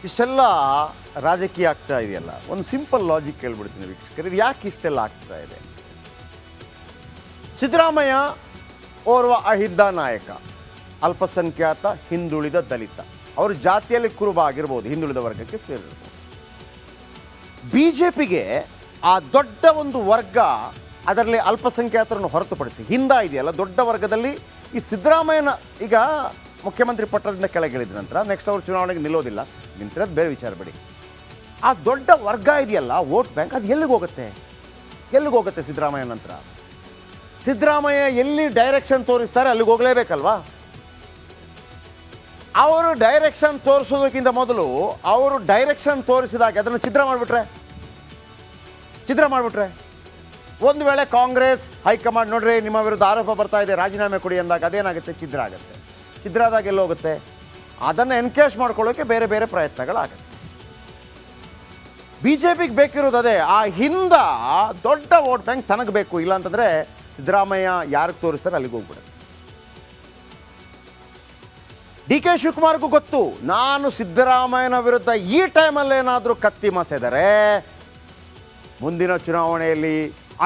ಇಷ್ಟೆಲ್ಲ ರಾಜಕೀಯ ಆಗ್ತಾ ಇದೆಯಲ್ಲ, ಒಂದು ಸಿಂಪಲ್ ಲಾಜಿಕ್ ಹೇಳ್ಬಿಡ್ತೀನಿ ವೀಕ್ಷಕರು, ಇದು ಯಾಕೆ ಇಷ್ಟೆಲ್ಲ ಆಗ್ತಾ ಇದೆ? ಸಿದ್ದರಾಮಯ್ಯ ಓರ್ವ ಅಹಿಂದ ನಾಯಕ, ಅಲ್ಪಸಂಖ್ಯಾತ, ಹಿಂದುಳಿದ, ದಲಿತ, ಅವರು ಜಾತಿಯಲ್ಲಿ ಕುರುಬ ಆಗಿರ್ಬೋದು, ಹಿಂದುಳಿದ ವರ್ಗಕ್ಕೆ ಸೇರಿರ್ಬೋದು. BJPಗೆ ಆ ದೊಡ್ಡ ಒಂದು ವರ್ಗ, ಅದರಲ್ಲಿ ಅಲ್ಪಸಂಖ್ಯಾತರನ್ನು ಹೊರತುಪಡಿಸಿ ಹಿಂದ ಇದೆಯಲ್ಲ, ದೊಡ್ಡ ವರ್ಗದಲ್ಲಿ ಈ ಸಿದ್ದರಾಮಯ್ಯನ ಈಗ ಮುಖ್ಯಮಂತ್ರಿ ಪಟ್ಟದಿಂದ ಕೆಳಗಿಳಿದ ನಂತರ ನೆಕ್ಸ್ಟ್ ಅವರು ಚುನಾವಣೆಗೆ ನಿಲ್ಲೋದಿಲ್ಲ, ನಿಂತಿರೋದು ಬೇರೆ ವಿಚಾರ ಬಿಡಿ. ಆ ದೊಡ್ಡ ವರ್ಗ ಇದೆಯಲ್ಲ, ವೋಟ್ ಬ್ಯಾಂಕ್, ಅದು ಎಲ್ಲಿಗೆ ಹೋಗುತ್ತೆ ಸಿದ್ದರಾಮಯ್ಯ ನಂತರ? ಸಿದ್ದರಾಮಯ್ಯ ಎಲ್ಲಿ ಡೈರೆಕ್ಷನ್ ತೋರಿಸ್ತಾರೆ ಅಲ್ಲಿಗೆ ಹೋಗಲೇಬೇಕಲ್ವಾ? ಅವರು ಡೈರೆಕ್ಷನ್ ತೋರಿಸೋದಕ್ಕಿಂತ ಮೊದಲು ಅವರು ಡೈರೆಕ್ಷನ್ ತೋರಿಸಿದಾಗ ಅದನ್ನು ಛಿದ್ರ ಮಾಡಿಬಿಟ್ರೆ ಒಂದು ವೇಳೆ ಕಾಂಗ್ರೆಸ್ ಹೈಕಮಾಂಡ್ ನೋಡ್ರಿ ನಿಮ್ಮ ವಿರುದ್ಧ ಆರೋಪ ಬರ್ತಾ ಇದೆ, ರಾಜೀನಾಮೆ ಕೊಡಿ ಅಂದಾಗ ಅದೇನಾಗುತ್ತೆ? ಛಿದ್ರ ಆಗುತ್ತೆ. ಛಿದ್ರ ಆದಾಗ ಎಲ್ಲೋಗುತ್ತೆ? ಅದನ್ನು ಎನ್ಕೇಶ್ ಮಾಡ್ಕೊಳ್ಳೋಕೆ ಬೇರೆ ಬೇರೆ ಪ್ರಯತ್ನಗಳಾಗುತ್ತೆ. BJPಗೆ ಬೇಕಿರೋದು ಅದೇ, ಆ ಹಿಂದ ದೊಡ್ಡ ವೋಟ್ ಬ್ಯಾಂಕ್ ತನಗೆ ಬೇಕು. ಇಲ್ಲ ಅಂತಂದರೆ ಸಿದ್ದರಾಮಯ್ಯ ಯಾರಿಗೆ ತೋರಿಸ್ತಾರೆ ಅಲ್ಲಿಗೆ ಹೋಗ್ಬಿಡುತ್ತೆ. DK ಶಿವಕುಮಾರ್ಗೂ ಗೊತ್ತು, ನಾನು ಸಿದ್ದರಾಮಯ್ಯನ ವಿರುದ್ಧ ಈ ಟೈಮಲ್ಲೇನಾದರೂ ಕತ್ತಿ ಮಸೆದರೆ ಮುಂದಿನ ಚುನಾವಣೆಯಲ್ಲಿ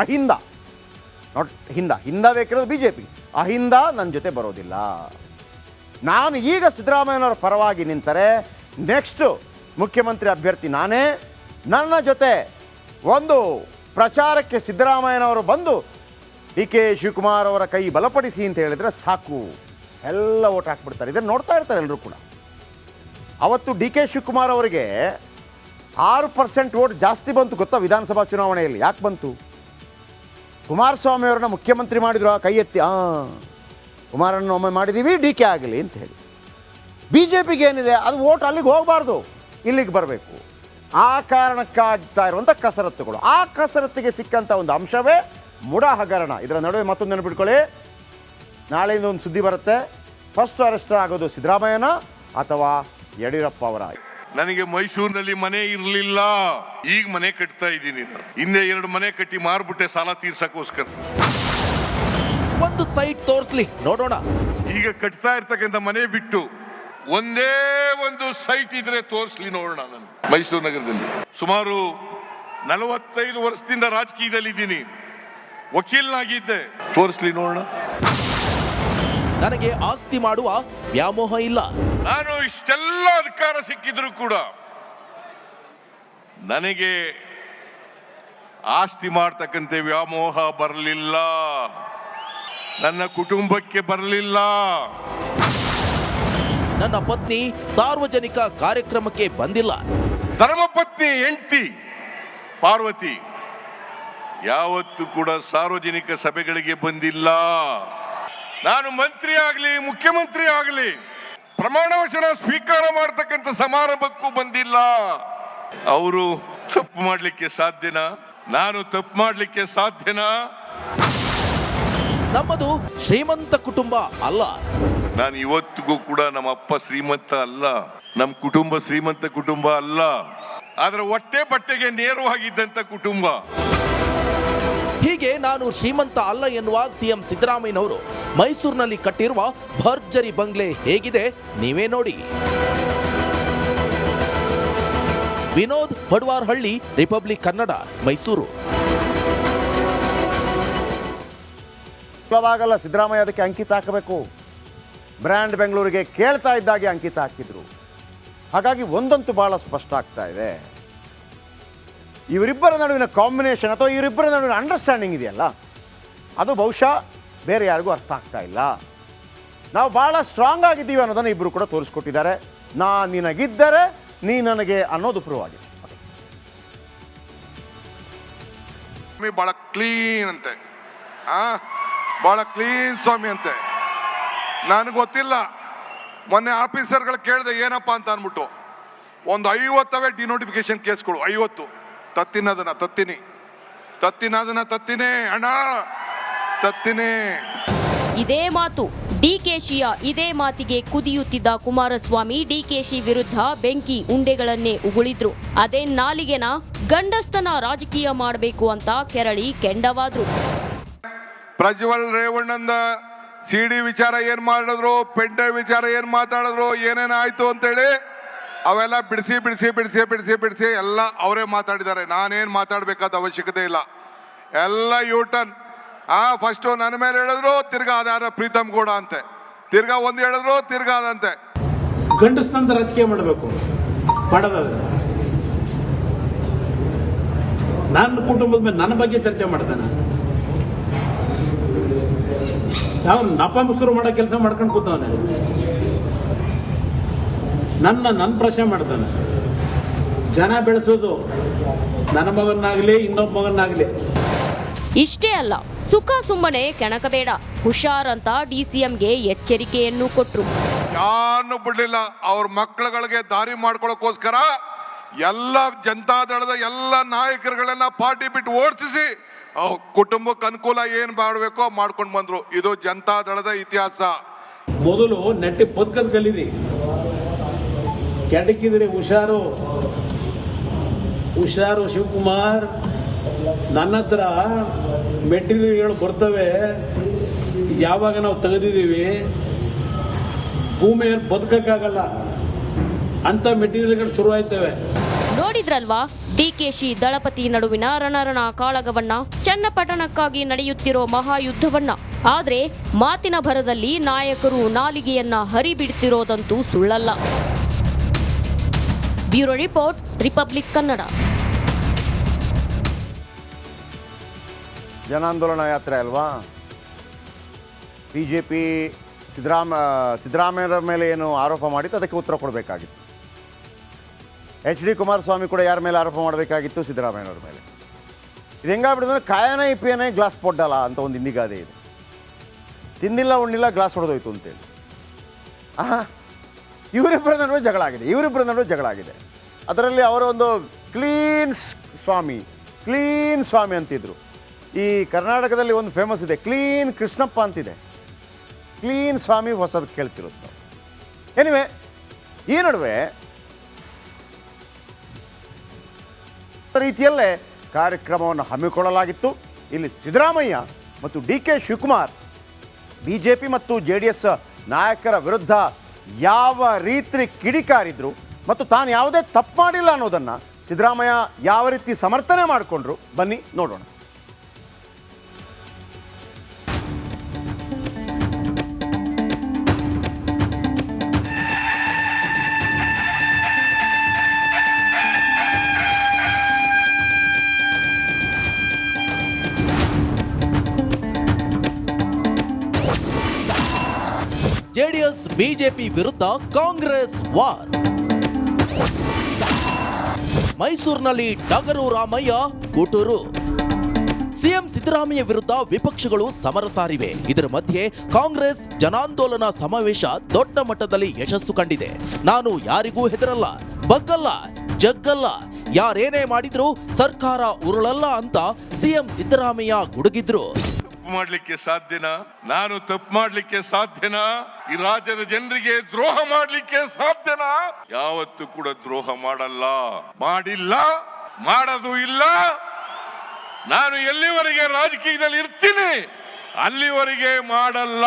ಅಹಿಂದ, ನಾಟ್ ಹಿಂದ ಬೇಕಿರೋದು BJP, ಅಹಿಂದ ನನ್ನ ಜೊತೆ ಬರೋದಿಲ್ಲ. ನಾನು ಈಗ ಸಿದ್ದರಾಮಯ್ಯನವರ ಪರವಾಗಿ ನಿಂತರೆ ನೆಕ್ಸ್ಟು ಮುಖ್ಯಮಂತ್ರಿ ಅಭ್ಯರ್ಥಿ ನಾನೇ, ನನ್ನ ಜೊತೆ ಒಂದು ಪ್ರಚಾರಕ್ಕೆ ಸಿದ್ದರಾಮಯ್ಯನವರು ಬಂದು DK ಶಿವಕುಮಾರ್ ಅವರ ಕೈ ಬಲಪಡಿಸಿ ಅಂತ ಹೇಳಿದರೆ ಸಾಕು, ಎಲ್ಲ ಓಟ್ ಹಾಕ್ಬಿಡ್ತಾರೆ. ಇದನ್ನು ನೋಡ್ತಾ ಇರ್ತಾರೆ ಎಲ್ಲರೂ ಕೂಡ. ಅವತ್ತು DK ಶಿವಕುಮಾರ್ ಅವರಿಗೆ 6% ವೋಟ್ ಜಾಸ್ತಿ ಬಂತು ಗೊತ್ತಾ ವಿಧಾನಸಭಾ ಚುನಾವಣೆಯಲ್ಲಿ? ಯಾಕೆ ಬಂತು? ಕುಮಾರಸ್ವಾಮಿ ಅವರನ್ನ ಮುಖ್ಯಮಂತ್ರಿ ಮಾಡಿದ್ರು, ಕೈ ಎತ್ತಿ ಕುಮಾರಣ್ಣ ಒಮ್ಮೆ ಮಾಡಿದ್ದೀವಿ, DK ಆಗಲಿ ಅಂತ ಹೇಳಿ. BJPಗೆ ಏನಿದೆ, ಅದು ವೋಟ್ ಅಲ್ಲಿಗೆ ಹೋಗಬಾರ್ದು, ಇಲ್ಲಿಗೆ ಬರಬೇಕು. ಆ ಕಾರಣಕ್ಕಾಗ್ತಾ ಇರುವಂಥ ಕಸರತ್ತುಗಳು, ಆ ಕಸರತ್ತಿಗೆ ಸಿಕ್ಕಂಥ ಒಂದು ಅಂಶವೇ ಮುಡಾ ಹಗರಣ. ಇದರ ನಡುವೆ ಮತ್ತೊಂದು ನೆನಪಿಟ್ಕೊಳ್ಳಿ, ನಾಳೆಯಿಂದ ಒಂದು ಸುದ್ದಿ ಬರುತ್ತೆ, ಫಸ್ಟ್ ಅರೆಸ್ಟ್ ಆಗೋದು ಸಿದ್ದರಾಮಯ್ಯನ ಅಥವಾ ಯಡಿಯೂರಪ್ಪ ಅವರ. ನನಗೆ ಮೈಸೂರಿನಲ್ಲಿ ಮನೆ ಇರಲಿಲ್ಲ, ಈಗ ಮನೆ ಕಟ್ತಾ ಇದ್ದೀನಿ. ಹಿಂದೆ 2 ಮನೆ ಕಟ್ಟಿ ಮಾರ್ಬಿಟ್ಟೆ ಸಾಲ ತೀರ್ಸಕ್ಕೋಸ್ಕರ. ಒಂದು ಸೈಟ್ ತೋರಿಸ್ಲಿ ನೋಡೋಣ. ಈಗ ಕಟ್ತಾ ಇರ್ತಕ್ಕಂಥ ಮನೆ ಬಿಟ್ಟು ಒಂದೇ ಒಂದು ಸೈಟ್ ಇದ್ರೆ ತೋರಿಸ್ಲಿ ನೋಡೋಣ. ನಾನು ಮೈಸೂರು ನಗರದಲ್ಲಿ ಸುಮಾರು 45 ವರ್ಷದಿಂದ ರಾಜಕೀಯದಲ್ಲಿ ಇದ್ದೀನಿ, ವಕೀಲನಾಗಿದ್ದೆ, ತೋರಿಸ್ಲಿ ನೋಡೋಣ. ನನಗೆ ಆಸ್ತಿ ಮಾಡುವ ವ್ಯಾಮೋಹ ಇಲ್ಲ. ನಾನು ಇಷ್ಟೆಲ್ಲ ಅಧಿಕಾರ ಸಿಕ್ಕಿದ್ರು ಕೂಡ ನನಗೆ ಆಸ್ತಿ ಮಾಡ್ತಕ್ಕಂಥ ವ್ಯಾಮೋಹ ಬರಲಿಲ್ಲ, ನನ್ನ ಕುಟುಂಬಕ್ಕೆ ಬರಲಿಲ್ಲ. ನನ್ನ ಪತ್ನಿ ಸಾರ್ವಜನಿಕ ಕಾರ್ಯಕ್ರಮಕ್ಕೆ ಬಂದಿಲ್ಲ. ಧರ್ಮಪತ್ನಿ ಹೆಂಡತಿ ಪಾರ್ವತಿ ಯಾವತ್ತೂ ಕೂಡ ಸಾರ್ವಜನಿಕ ಸಭೆಗಳಿಗೆ ಬಂದಿಲ್ಲ. ನಾನು ಮಂತ್ರಿ ಆಗಲಿ ಮುಖ್ಯಮಂತ್ರಿ ಆಗಲಿ ಪ್ರಮಾಣ ವಚನ ಸ್ವೀಕಾರ ಮಾಡತಕ್ಕಂಥ ಸಮಾರಂಭಕ್ಕೂ ಬಂದಿಲ್ಲ. ಅವರು ತಪ್ಪು ಮಾಡಲಿಕ್ಕೆ ಸಾಧ್ಯನಾ? ನಾನು ತಪ್ಪು ಮಾಡಲಿಕ್ಕೆ ಸಾಧ್ಯನಾ? ನಮ್ಮದು ಶ್ರೀಮಂತ ಕುಟುಂಬ ಅಲ್ಲ. ನಾನು ಇವತ್ತಿಗೂ ಕೂಡ ನಮ್ಮ ಅಪ್ಪ ಶ್ರೀಮಂತ ಅಲ್ಲ, ನಮ್ಮ ಕುಟುಂಬ ಶ್ರೀಮಂತ ಕುಟುಂಬ ಅಲ್ಲ, ಆದ್ರೆ ಹೊಟ್ಟೆ ಬಟ್ಟೆಗೆ ನೇರವಾಗಿದ್ದಂತ ಕುಟುಂಬ. ಹೀಗೆ ನಾನು ಶ್ರೀಮಂತ ಅಲ್ಲ ಎನ್ನುವ CM ಸಿದ್ದರಾಮಯ್ಯನವರು ಮೈಸೂರಿನಲ್ಲಿ ಕಟ್ಟಿರುವ ಭರ್ಜರಿ ಬಂಗ್ಲೆ ಹೇಗಿದೆ ನೀವೇ ನೋಡಿ. ವಿನೋದ್ ಪಡ್ವಾರ್ಹಳ್ಳಿ, ರಿಪಬ್ಲಿಕ್ ಕನ್ನಡ, ಮೈಸೂರು. ಆಗಲ್ಲ, ಸಿದ್ದರಾಮಯ್ಯ ಅದಕ್ಕೆ ಅಂಕಿತ ಹಾಕಬೇಕು. ಬ್ರ್ಯಾಂಡ್ ಬೆಂಗಳೂರಿಗೆ ಕೇಳ್ತಾ ಇದ್ದಾಗೆ ಅಂಕಿತ ಹಾಕಿದ್ರು. ಹಾಗಾಗಿ ಒಂದಂತೂ ಬಹಳ ಸ್ಪಷ್ಟ ಆಗ್ತಾ ಇದೆ, ಇವರಿಬ್ಬರ ನಡುವಿನ ಕಾಂಬಿನೇಷನ್ ಅಥವಾ ಇವರಿಬ್ಬರ ನಡುವಿನ ಅಂಡರ್ಸ್ಟ್ಯಾಂಡಿಂಗ್ ಇದೆಯಲ್ಲ, ಅದು ಬಹುಶಃ ಬೇರೆ ಯಾರಿಗೂ ಅರ್ಥ ಆಗ್ತಾ ಇಲ್ಲ. ನಾವು ಭಾಳ ಸ್ಟ್ರಾಂಗ್ ಆಗಿದ್ದೀವಿ ಅನ್ನೋದನ್ನು ಇಬ್ಬರು ಕೂಡ ತೋರಿಸ್ಕೊಟ್ಟಿದ್ದಾರೆ. ನಾನು ನಿನಗಿದ್ದರೆ ನೀ ನನಗೆ ಅನ್ನೋದು ಪ್ರೂವ್ ಆಗಿದೆ. ಬಹಳ ಕ್ಲೀನ್ ಅಂತೆ, ಬಹಳ ಕ್ಲೀನ್ ಸ್ವಾಮಿ ಅಂತೆ. ನನಗೆ ಗೊತ್ತಿಲ್ಲ, ಮೊನ್ನೆ ಆಫೀಸರ್ಗಳು ಕೇಳಿದೆ ಏನಪ್ಪಾ ಅಂತ ಅಂದ್ಬಿಟ್ಟು, ಒಂದು 50 ಡಿನೋಟಿಫಿಕೇಶನ್ ಕೇಸ್ಗಳು, 50 ತತ್ತಿನೇ ಅಣ್ಣ, ತತ್ತಿನೇ. ಇದೇ ಮಾತು ಡಿಕೆಶಿಯ. ಇದೇ ಮಾತಿಗೆ ಕುದಿಯುತ್ತಿದ್ದ ಕುಮಾರಸ್ವಾಮಿ ಡಿಕೆಶಿ ವಿರುದ್ಧ ಬೆಂಕಿ ಉಂಡೆಗಳನ್ನೇ ಉಗುಳಿದ್ರು. ಅದೇ ನಾಲಿಗೆನ ಗಂಡಸ್ತನ ರಾಜಕೀಯ ಮಾಡಬೇಕು ಅಂತ ಕೆರಳಿ ಕೆಂಡವಾದ್ರು. ಪ್ರಜ್ವಲ್ ರೇವಣ್ಣಂದ CD ವಿಚಾರ ಏನ್ ಮಾಡಿದ್ರು, ಪೆಂಡ್ರೈವ್ ವಿಚಾರ ಏನ್ ಮಾತಾಡಿದ್ರು, ಏನೇನಾಯ್ತು ಅಂತೇಳಿ ಅವೆಲ್ಲ ಬಿಡಿಸಿ ಎಲ್ಲ ಅವರೇ ಮಾತಾಡಿದ್ದಾರೆ. ನಾನೇನು ಮಾತಾಡಬೇಕಾದ ಅವಶ್ಯಕತೆ ಇಲ್ಲ. ಎಲ್ಲ ಯೂಟರ್ನ್. ಫಸ್ಟ್ ನನ್ನ ಮೇಲೆ ಹೇಳಿದ್ರು, ತಿರ್ಗಾ ಅದಾರ ಪ್ರೀತಮ್ ಗೌಡ ಅಂತೆ, ತಿರ್ಗಾ ಒಂದು ಹೇಳಿದ್ರು, ತಿರ್ಗಾ ಅದಂತೆ. ಗಂಡಸ್ನಂತ ರಾಜಕೀಯ ಮಾಡಬೇಕು, ಮಾಡೋದಾದ್ರೆ ನನ್ನ ಕುಟುಂಬದ ಮೇಲೆ ನನ್ನ ಬಗ್ಗೆ ಚರ್ಚೆ ಮಾಡ್ತಾನೆ. ಯಾವ ನಪಮುಸರು ಮಾಡೋ ಕೆಲಸ ಮಾಡ್ಕೊಂಡು ಕೂತವನೆ. ನನ್ನ ಪ್ರಶ್ನೆ ಮಾಡ್ತಾನೆ. ಜನ ಬೆಳೆಸೋದು ನನ್ನ ಮಗನಾಗ್ಲಿ ಇನ್ನೊಬ್ಬ ಮಗನಾಗ್ಲಿ. ಇಷ್ಟೇ ಅಲ್ಲ, ಸುಖ ಸುಮ್ಮನೆ ಕೆಣಕಬೇಡ, ಹುಷಾರಂತ ಡಿಸಿಎಂಗೆ ಎಚ್ಚರಿಕೆಯನ್ನು ಕೊಟ್ರು. ಯಾರನ್ನು ಬಿಡ್ಲಿಲ್ಲ. ಅವ್ರ ಮಕ್ಕಳುಗಳಿಗೆ ದಾರಿ ಮಾಡ್ಕೊಳ್ಳೋಕೋಸ್ಕರ ಎಲ್ಲ ಜನತಾದಳದ ಎಲ್ಲ ನಾಯಕರುಗಳನ್ನ ಪಾರ್ಟಿ ಬಿಟ್ಟು ಓಡಿಸಿ ಕುಟುಂಬಕ್ಕೆ ಅನುಕೂಲ ಏನ್ ಮಾಡಬೇಕೋ ಮಾಡ್ಕೊಂಡು ಬಂದ್ರು. ಇದು ಜನತಾದಳದ ಇತಿಹಾಸ. ಮೊದಲು ನೆಟ್ಟಿ ಬದುಕದ್ ಕಲೀರಿ, ಕೆಡಕಿದ್ರಿ ಹುಷಾರು. ಶಿವಕುಮಾರ್, ನನ್ನ ಹತ್ರ ಮೆಟೀರಿಯಲ್ಗಳು ಬರ್ತವೆ, ಯಾವಾಗ ನಾವು ತೆಗೆದಿದ್ದೀವಿ ಭೂಮಿಯಲ್ಲಿ ಬದುಕಕ್ಕಾಗಲ್ಲ ಅಂತ ಮೆಟೀರಿಯಲ್ಗಳು ಶುರು ಆಯ್ತವೆ. ನೋಡಿದ್ರಲ್ವಾ ಡಿಕೆಶಿ ದಳಪತಿ ನಡುವಿನ ರಣರಣ ಕಾಳಗವನ್ನ, ಚನ್ನಪಟ್ಟಣಕ್ಕಾಗಿ ನಡೆಯುತ್ತಿರೋ ಮಹಾಯುದ್ಧವನ್ನ. ಆದ್ರೆ ಮಾತಿನ ಭರದಲ್ಲಿ ನಾಯಕರು ನಾಲಿಗೆಯನ್ನ ಹರಿಬಿಡ್ತಿರೋದಂತೂ ಸುಳ್ಳಲ್ಲ. Bureau report, republic Kannada. ಜನಾಂದೋಲನ ಯಾತ್ರೆ ಅಲ್ವಾ? ಬಿಜೆಪಿ ಸಿದ್ದರಾಮಯ್ಯರ ಮೇಲೆ ಏನು ಆರೋಪ ಮಾಡಿತ್ತು ಅದಕ್ಕೆ ಉತ್ತರ ಕೊಡಬೇಕಾಗಿತ್ತು. HD ಕುಮಾರಸ್ವಾಮಿ ಕೂಡ ಯಾರ ಮೇಲೆ ಆರೋಪ ಮಾಡಬೇಕಾಗಿತ್ತು? ಸಿದ್ದರಾಮಯ್ಯನವ್ರ ಮೇಲೆ. ಇದು ಹೆಂಗಾಗ್ಬಿಡಿದ್ರೆ ಕಾಯನ ಇಪಿಯನೇ ಗ್ಲಾಸ್ ಪೊಡ್ಡಲ್ಲ ಅಂತ ಒಂದು ಹಿಂದಿಗಾದೆ ಇದೆ. ತಿಂದಿಲ್ಲ ಉಣ್ಣಿಲ್ಲ ಗ್ಲಾಸ್ ಹೊಡೆದೋಯ್ತು ಅಂತೇಳಿ. ಇವರಿಬ್ಬರ ನಡುವೆ ಜಗಳ ಆಗಿದೆ. ಅದರಲ್ಲಿ ಅವರ ಒಂದು ಕ್ಲೀನ್ ಸ್ವಾಮಿ ಅಂತಿದ್ರು. ಈ ಕರ್ನಾಟಕದಲ್ಲಿ ಒಂದು ಫೇಮಸ್ ಇದೆ, ಕ್ಲೀನ್ ಕೃಷ್ಣಪ್ಪ ಅಂತಿದೆ. ಕ್ಲೀನ್ ಸ್ವಾಮಿ ಹೊಸದು ಕೇಳ್ತಿರೋದು ನಾವು. ಎನಿವೆ, ಈ ನಡುವೆ ರೀತಿಯಲ್ಲೇ ಕಾರ್ಯಕ್ರಮವನ್ನು ಹಮ್ಮಿಕೊಳ್ಳಲಾಗಿತ್ತು. ಇಲ್ಲಿ ಸಿದ್ದರಾಮಯ್ಯ ಮತ್ತು DK ಶಿವಕುಮಾರ್ BJP ಮತ್ತು JDS ನಾಯಕರ ವಿರುದ್ಧ ಯಾವ ರೀತಿ ಕಿಡಿಕಾರಿದ್ರು ಮತ್ತು ತಾನು ಯಾವುದೇ ತಪ್ಪು ಮಾಡಿಲ್ಲ ಅನ್ನೋದನ್ನು ಸಿದ್ದರಾಮಯ್ಯ ಯಾವ ರೀತಿ ಸಮರ್ಥನೆ ಮಾಡಿಕೊಂಡ್ರು, ಬನ್ನಿ ನೋಡೋಣ. JDS BJP ವಿರುದ್ಧ ಕಾಂಗ್ರೆಸ್ ವಾರ್. ಮೈಸೂರಿನಲ್ಲಿ ಡಗರು ರಾಮಯ್ಯ ಗುಟುರು. ಸಿಎಂ ಸಿದ್ದರಾಮಯ್ಯ ವಿರುದ್ಧ ವಿಪಕ್ಷಗಳು ಸಮರ ಸಾರಿವೆ. ಇದರ ಮಧ್ಯೆ ಕಾಂಗ್ರೆಸ್ ಜನಾಂದೋಲನ ಸಮಾವೇಶ ದೊಡ್ಡ ಮಟ್ಟದಲ್ಲಿ ಯಶಸ್ಸು ಕಂಡಿದೆ. ನಾನು ಯಾರಿಗೂ ಹೆದರಲ್ಲ, ಬಗ್ಗಲ್ಲ, ಜಗ್ಗಲ್ಲ, ಯಾರೇನೇ ಮಾಡಿದ್ರು ಸರ್ಕಾರ ಉರುಳಲ್ಲ ಅಂತ ಸಿಎಂ ಸಿದ್ದರಾಮಯ್ಯ ಗುಡುಗಿದ್ರು. ಮಾಡ್ಲಿಕ್ಕೆ ಸಾಧ್ಯನಾ? ನಾನು ತಪ್ಪು ಮಾಡ್ಲಿಕ್ಕೆ ಸಾಧ್ಯನಾ? ಈ ರಾಜ್ಯದ ಜನರಿಗೆ ದ್ರೋಹ ಮಾಡ್ಲಿಕ್ಕೆ ಸಾಧ್ಯನಾ? ಯಾವತ್ತೂ ಕೂಡ ದ್ರೋಹ ಮಾಡಲ್ಲ, ಮಾಡಿಲ್ಲ, ಮಾಡೋದು ಇಲ್ಲ. ನಾನು ಎಲ್ಲಿವರೆಗೆ ರಾಜಕೀಯದಲ್ಲಿ ಇರ್ತೀನಿ ಅಲ್ಲಿವರೆಗೆ ಮಾಡಲ್ಲ.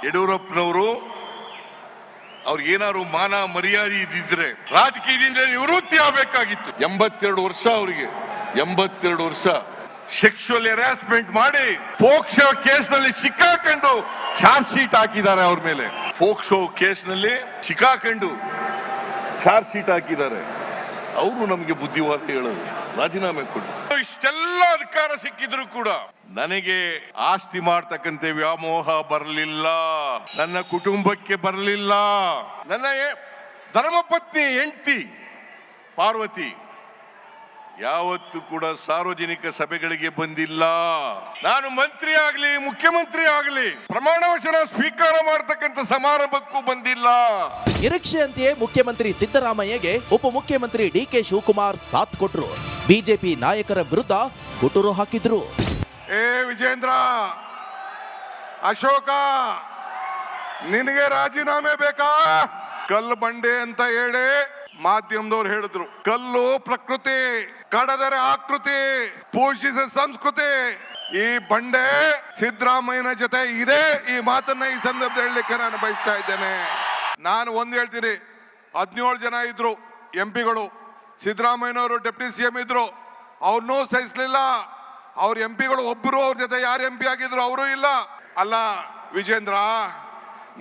ಯಡಿಯೂರಪ್ಪನವರು ಅವ್ರಿಗೇನಾದ್ರು ಮಾನ ಮರ್ಯಾದೆ ಇದ್ದಿದ್ರೆ ರಾಜಕೀಯದಿಂದ ನಿವೃತ್ತಿ ಆಗಬೇಕಾಗಿತ್ತು. 82 ವರ್ಷ ಅವರಿಗೆ, 82 ವರ್ಷ ಸೆಕ್ಷುವಲ್ ಹರಾಸ್ಮೆಂಟ್ ಮಾಡಿ ಪೋಕ್ಸೋ ಕೇಸ್ನಲ್ಲಿ ಸಿಕ್ಕಾಕೊಂಡು ಚಾರ್ಜ್ ಶೀಟ್ ಹಾಕಿದ್ದಾರೆ. ಅವ್ರ ಮೇಲೆ ಪೋಕ್ಸೋ ಕೇಸ್ನಲ್ಲಿ ಸಿಕ್ಕಾಕೊಂಡು ಚಾರ್ಜ್ ಶೀಟ್ ಹಾಕಿದ್ದಾರೆ. ಅವರು ನಮಗೆ ಬುದ್ಧಿವಾದ ಹೇಳೋದು, ರಾಜೀನಾಮೆ ಕೊಡಿ. ಇಷ್ಟೆಲ್ಲ ಅಧಿಕಾರ ಸಿಕ್ಕಿದ್ರು ಕೂಡ ನನಗೆ ಆಸ್ತಿ ಮಾಡ್ತಕ್ಕಂಥ ವ್ಯಾಮೋಹ ಬರಲಿಲ್ಲ, ನನ್ನ ಕುಟುಂಬಕ್ಕೆ ಬರಲಿಲ್ಲ. ನನ್ನ ಧರ್ಮಪತ್ನಿ ಹೆಂಡತಿ ಪಾರ್ವತಿ ಯಾವತ್ತು ಕೂಡ ಸಾರ್ವಜನಿಕ ಸಭೆಗಳಿಗೆ ಬಂದಿಲ್ಲ. ನಾನು ಮಂತ್ರಿ ಆಗಲಿ, ಮುಖ್ಯಮಂತ್ರಿ ಆಗಲಿ, ಪ್ರಮಾಣ ವಚನ ಸ್ವೀಕಾರ ಮಾಡತಕ್ಕಂಥ ಸಮಾರಂಭಕ್ಕೂ ಬಂದಿಲ್ಲ. ನಿರೀಕ್ಷೆಯಂತೆಯೇ ಮುಖ್ಯಮಂತ್ರಿ ಸಿದ್ದರಾಮಯ್ಯಗೆ ಉಪಮುಖ್ಯಮಂತ್ರಿ DK ಶಿವಕುಮಾರ್ ಸಾಥ್ ಕೊಟ್ರು. ಬಿಜೆಪಿ ನಾಯಕರ ವಿರುದ್ಧ ಗುಟುರು ಹಾಕಿದ್ರು. ವಿಜೇಂದ್ರ, ಅಶೋಕ, ನಿನಗೆ ರಾಜೀನಾಮೆ ಬೇಕಾ? ಕಲ್ಲು ಬಂಡೆ ಅಂತ ಹೇಳಿ ಮಾಧ್ಯಮದವ್ರು ಹೇಳಿದ್ರು. ಕಲ್ಲು ಪ್ರಕೃತಿ, ಕಡದರೆ ಆಕೃತಿ, ಪೋಷಿಸಿದ ಸಂಸ್ಕೃತಿ. ಈ ಬಂಡೆ ಸಿದ್ದರಾಮಯ್ಯನ ಜೊತೆ ಇದೆ. ಈ ಮಾತನ್ನ ಈ ಸಂದರ್ಭದಲ್ಲಿ ಹೇಳಲಿಕ್ಕೆ ನಾನು ಬಯಸ್ತಾ ಇದ್ದೇನೆ. ನಾನು ಒಂದ್ ಹೇಳ್ತೀನಿ, 17 ಜನ ಇದ್ರು. ಎಂಪಿಗಳು. ಸಿದ್ದರಾಮಯ್ಯನವರು ಡೆಪ್ಟಿ ಸಿಎಂ ಇದ್ರು, ಅವ್ರನ್ನೂ ಸಹಿಸ್ಲಿಲ್ಲ. ಅವ್ರ ಎಂಪಿಗಳು ಒಬ್ಬರು ಅವ್ರ ಜೊತೆ ಯಾರು ಎಂಪಿ ಆಗಿದ್ರು ಅವರು ಇಲ್ಲ. ಅಲ್ಲ ವಿಜೇಂದ್ರ,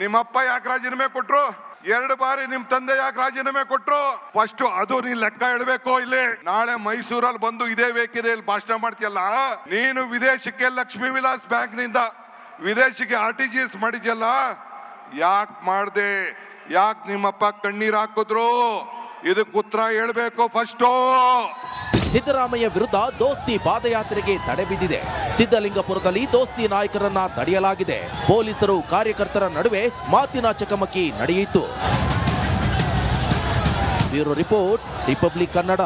ನಿಮ್ಮಪ್ಪ ಯಾಕೆ ರಾಜೀನಾಮೆ ಕೊಟ್ರು? 2 ಬಾರಿ ನಿಮ್ ತಂದೆ ಯಾಕೆ ರಾಜೀನಾಮೆ ಕೊಟ್ರು? ಫಸ್ಟ್ ಅದು ನೀನ್ ಲೆಕ್ಕ ಇಡಬೇಕು. ಇಲ್ಲಿ ನಾಳೆ ಮೈಸೂರಲ್ಲಿ ಬಂದು ಇದೇ ವೇದಿಕೆಯಲ್ಲಿ ಭಾಷಣ ಮಾಡ್ತೀಯಲ್ಲ, ನೀನು ವಿದೇಶಕ್ಕೆ ಲಕ್ಷ್ಮೀ ವಿಲಾಸ್ ಬ್ಯಾಂಕ್ ನಿಂದ ವಿದೇಶಕ್ಕೆ RTGS ಮಾಡಿದ್ಯಲ್ಲ, ಯಾಕೆ ಮಾಡ್ದೆ? ಯಾಕೆ ನಿಮ್ಮಪ್ಪ ಕಣ್ಣೀರ್ ಹಾಕಿದ್ರು? ಇದಕ್ಕೆ ಉತ್ತರ ಹೇಳ್ಬೇಕು ಫಸ್ಟು. ಸಿದ್ದರಾಮಯ್ಯ ವಿರುದ್ಧ ದೋಸ್ತಿ ಪಾದಯಾತ್ರೆಗೆ ತಡೆ ಬಿದ್ದಿದೆ. ಸಿದ್ದಲಿಂಗಪುರದಲ್ಲಿ ದೋಸ್ತಿ ನಾಯಕರನ್ನ ತಡೆಯಲಾಗಿದೆ. ಪೊಲೀಸರು ಕಾರ್ಯಕರ್ತರ ನಡುವೆ ಮಾತಿನ ಚಕಮಕಿ ನಡೆಯಿತು. Bureau report, republic Kannada.